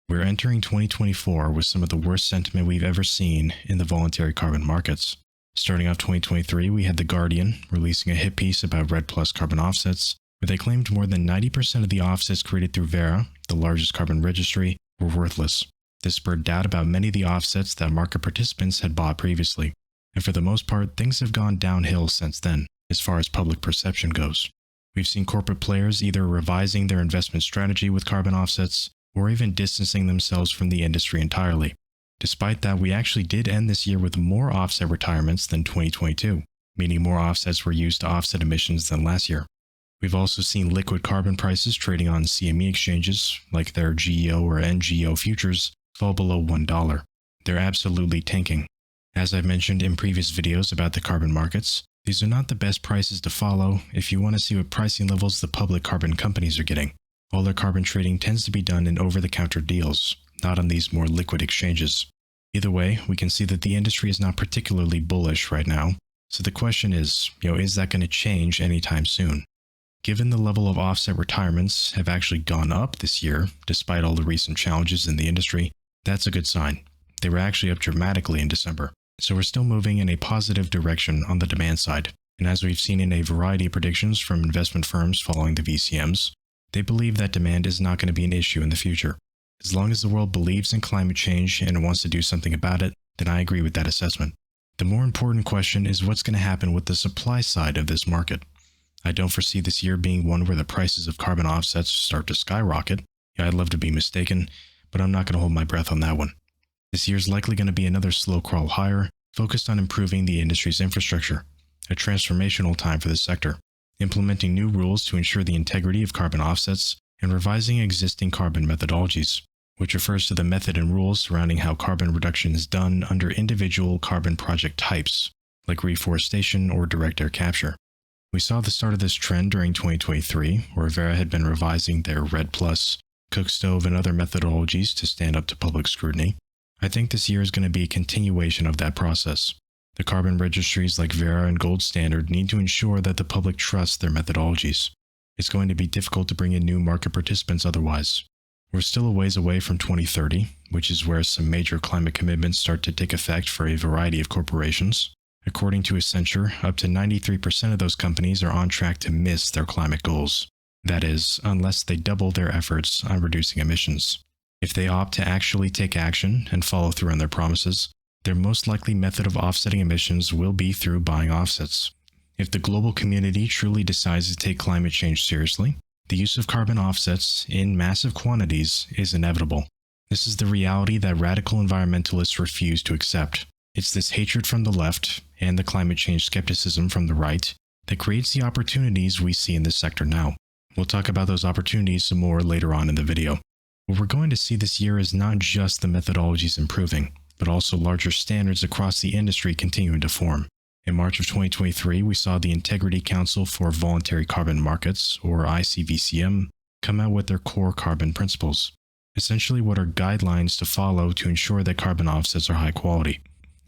We're entering 2024 with some of the worst sentiment we've ever seen in the voluntary carbon markets. Starting off 2023, we had The Guardian releasing a hit piece about REDD+ carbon offsets, where they claimed more than 90% of the offsets created through Verra, the largest carbon registry, were worthless. This spurred doubt about many of the offsets that market participants had bought previously. And for the most part, things have gone downhill since then, as far as public perception goes. We've seen corporate players either revising their investment strategy with carbon offsets, or even distancing themselves from the industry entirely. Despite that, we actually did end this year with more offset retirements than 2022, meaning more offsets were used to offset emissions than last year. We've also seen liquid carbon prices trading on CME exchanges, like their GEO or NGO futures, fall below $1. They're absolutely tanking. As I've mentioned in previous videos about the carbon markets, these are not the best prices to follow if you want to see what pricing levels the public carbon companies are getting. All their carbon trading tends to be done in over-the-counter deals, not on these more liquid exchanges. Either way, we can see that the industry is not particularly bullish right now, so the question is that going to change anytime soon? Given the level of offset retirements have actually gone up this year, despite all the recent challenges in the industry, that's a good sign. They were actually up dramatically in December, so we're still moving in a positive direction on the demand side. And as we've seen in a variety of predictions from investment firms following the VCMs, they believe that demand is not going to be an issue in the future. As long as the world believes in climate change and wants to do something about it, then I agree with that assessment. The more important question is what's going to happen with the supply side of this market. I don't foresee this year being one where the prices of carbon offsets start to skyrocket. I'd love to be mistaken, but I'm not going to hold my breath on that one. This year's likely going to be another slow crawl higher, focused on improving the industry's infrastructure, a transformational time for the sector, implementing new rules to ensure the integrity of carbon offsets, and revising existing carbon methodologies, which refers to the method and rules surrounding how carbon reduction is done under individual carbon project types, like reforestation or direct air capture. We saw the start of this trend during 2023, where Verra had been revising their REDD+, cook stove, and other methodologies to stand up to public scrutiny. I think this year is going to be a continuation of that process. The carbon registries like Verra and Gold Standard need to ensure that the public trusts their methodologies. It's going to be difficult to bring in new market participants otherwise. We're still a ways away from 2030, which is where some major climate commitments start to take effect for a variety of corporations. According to Accenture, up to 93% of those companies are on track to miss their climate goals. That is, unless they double their efforts on reducing emissions. If they opt to actually take action and follow through on their promises, their most likely method of offsetting emissions will be through buying offsets. If the global community truly decides to take climate change seriously, the use of carbon offsets in massive quantities is inevitable. This is the reality that radical environmentalists refuse to accept. It's this hatred from the left and the climate change skepticism from the right that creates the opportunities we see in this sector now. We'll talk about those opportunities some more later on in the video. What we're going to see this year is not just the methodologies improving, but also larger standards across the industry continuing to form. In March of 2023, we saw the Integrity Council for Voluntary Carbon Markets, or ICVCM, come out with their core carbon principles, essentially what are guidelines to follow to ensure that carbon offsets are high quality.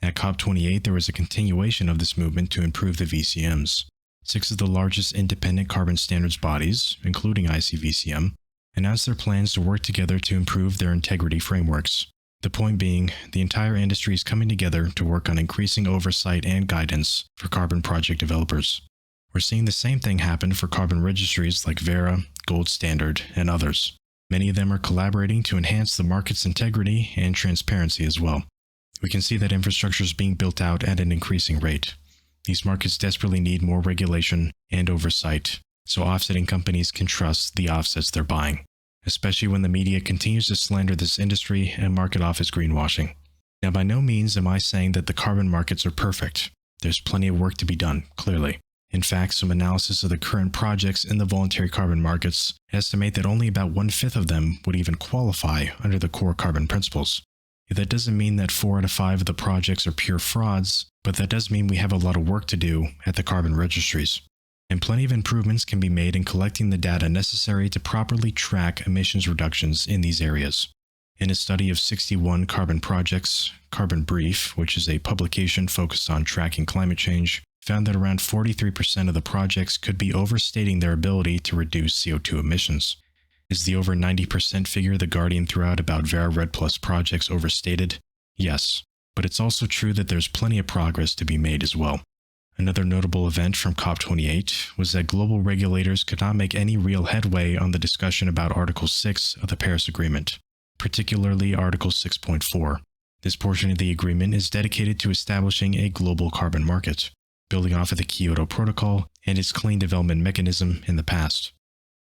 At COP28, there was a continuation of this movement to improve the VCMs. 6 of the largest independent carbon standards bodies, including ICVCM, announced their plans to work together to improve their integrity frameworks. The point being, the entire industry is coming together to work on increasing oversight and guidance for carbon project developers. We're seeing the same thing happen for carbon registries like Verra, Gold Standard, and others. Many of them are collaborating to enhance the market's integrity and transparency as well. We can see that infrastructure is being built out at an increasing rate. These markets desperately need more regulation and oversight, so offsetting companies can trust the offsets they're buying, especially when the media continues to slander this industry and market off as greenwashing. Now, by no means am I saying that the carbon markets are perfect. There's plenty of work to be done, clearly. In fact, some analysis of the current projects in the voluntary carbon markets estimate that only about 1/5 of them would even qualify under the core carbon principles. That doesn't mean that 4 out of 5 of the projects are pure frauds, but that does mean we have a lot of work to do at the carbon registries. And plenty of improvements can be made in collecting the data necessary to properly track emissions reductions in these areas. In a study of 61 carbon projects, Carbon Brief, which is a publication focused on tracking climate change, found that around 43% of the projects could be overstating their ability to reduce CO2 emissions. Is the over 90% figure the Guardian threw out about Vera Red Plus projects overstated? Yes, but it's also true that there's plenty of progress to be made as well. Another notable event from COP28 was that global regulators could not make any real headway on the discussion about Article 6 of the Paris Agreement, particularly Article 6.4. This portion of the agreement is dedicated to establishing a global carbon market, building off of the Kyoto Protocol and its clean development mechanism in the past.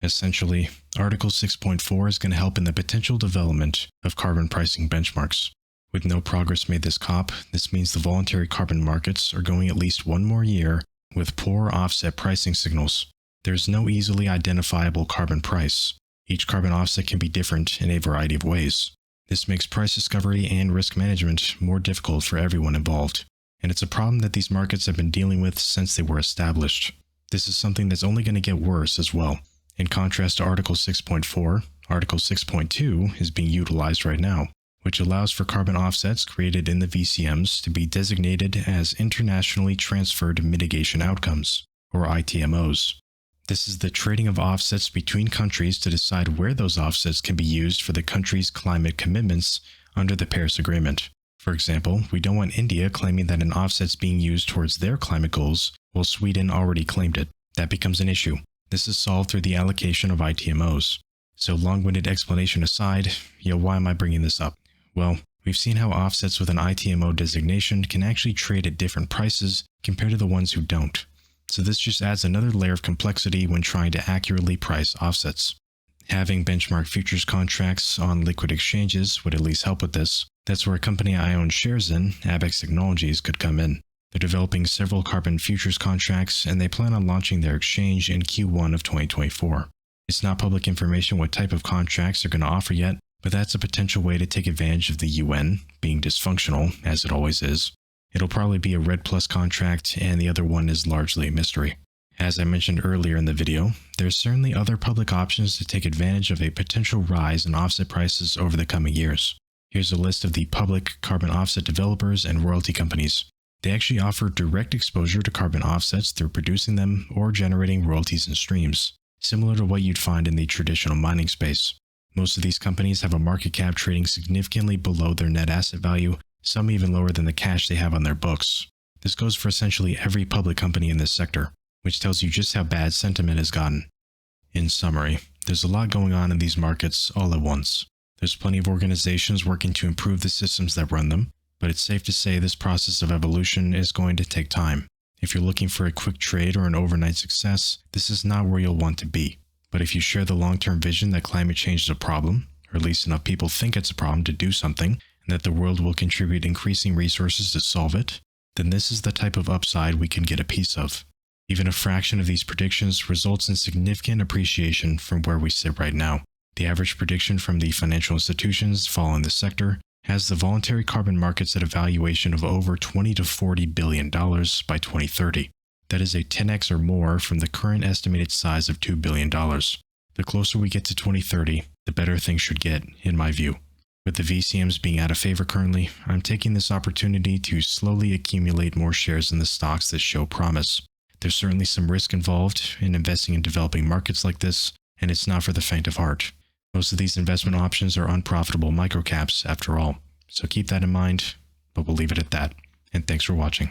Essentially, Article 6.4 is going to help in the potential development of carbon pricing benchmarks. With no progress made this COP, this means the voluntary carbon markets are going at least one more year with poor offset pricing signals. There's no easily identifiable carbon price. Each carbon offset can be different in a variety of ways. This makes price discovery and risk management more difficult for everyone involved. And it's a problem that these markets have been dealing with since they were established. This is something that's only going to get worse as well. In contrast to Article 6.4, Article 6.2 is being utilized right now, which allows for carbon offsets created in the VCMs to be designated as Internationally Transferred Mitigation Outcomes, or ITMOs. This is the trading of offsets between countries to decide where those offsets can be used for the country's climate commitments under the Paris Agreement. For example, we don't want India claiming that an offset's being used towards their climate goals while Sweden already claimed it. That becomes an issue. This is solved through the allocation of ITMOs. So long-winded explanation aside, why am I bringing this up? Well, we've seen how offsets with an ITMO designation can actually trade at different prices compared to the ones who don't. So this just adds another layer of complexity when trying to accurately price offsets. Having benchmark futures contracts on liquid exchanges would at least help with this. That's where a company I own shares in, Abex Technologies, could come in. They're developing several carbon futures contracts, and they plan on launching their exchange in Q1 of 2024. It's not public information what type of contracts they're going to offer yet, but that's a potential way to take advantage of the UN being dysfunctional, as it always is. It'll probably be a Red Plus contract, and the other one is largely a mystery. As I mentioned earlier in the video, there's certainly other public options to take advantage of a potential rise in offset prices over the coming years. Here's a list of the public carbon offset developers and royalty companies. They actually offer direct exposure to carbon offsets through producing them or generating royalties and streams, similar to what you'd find in the traditional mining space. Most of these companies have a market cap trading significantly below their net asset value, some even lower than the cash they have on their books. This goes for essentially every public company in this sector, which tells you just how bad sentiment has gotten. In summary, there's a lot going on in these markets all at once. There's plenty of organizations working to improve the systems that run them, but it's safe to say this process of evolution is going to take time. If you're looking for a quick trade or an overnight success, this is not where you'll want to be. But if you share the long-term vision that climate change is a problem, or at least enough people think it's a problem to do something, and that the world will contribute increasing resources to solve it, then this is the type of upside we can get a piece of. Even a fraction of these predictions results in significant appreciation from where we sit right now. The average prediction from the financial institutions following the sector has the voluntary carbon markets at a valuation of over $20 to $40 billion by 2030. That is a 10x or more from the current estimated size of $2 billion. The closer we get to 2030, the better things should get, in my view. With the VCMs being out of favor currently, I'm taking this opportunity to slowly accumulate more shares in the stocks that show promise. There's certainly some risk involved in investing in developing markets like this, and it's not for the faint of heart. Most of these investment options are unprofitable microcaps after all, so keep that in mind, but we'll leave it at that. And thanks for watching.